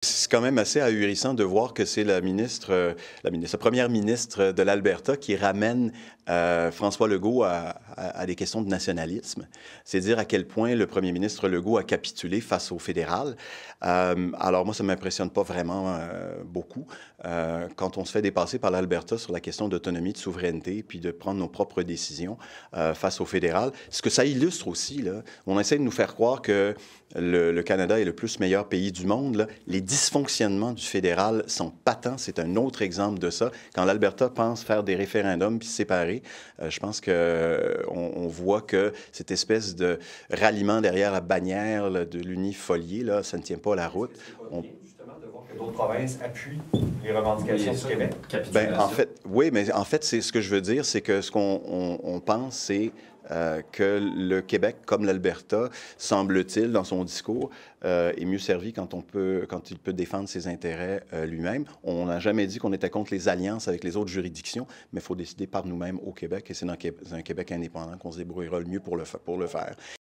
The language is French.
C'est quand même assez ahurissant de voir que c'est la première ministre de l'Alberta qui ramène François Legault à des questions de nationalisme. C'est dire à quel point le premier ministre Legault a capitulé face au fédéral. Alors moi, ça ne m'impressionne pas vraiment beaucoup quand on se fait dépasser par l'Alberta sur la question d'autonomie, de souveraineté, puis de prendre nos propres décisions face au fédéral. Ce que ça illustre aussi, là, on essaie de nous faire croire que le Canada est le plus meilleur pays du monde. Là. Les dysfonctionnements du fédéral sont patents. C'est un autre exemple de ça. Quand l'Alberta pense faire des référendums puis se séparer, je pense qu'on voit que cette espèce de ralliement derrière la bannière là, de l'unifolié, là, ça ne tient pas la route. Justement, de voir que d'autres provinces appuient les revendications du Québec. Ben, en fait, oui, mais en fait, c'est ce que je veux dire, c'est que ce qu'on pense, c'est que le Québec, comme l'Alberta, semble-t-il, dans son discours, est mieux servi quand il peut défendre ses intérêts lui-même. On n'a jamais dit qu'on était contre les alliances avec les autres juridictions, mais il faut décider par nous-mêmes au Québec, et c'est dans un Québec indépendant qu'on se débrouillera le mieux pour le faire.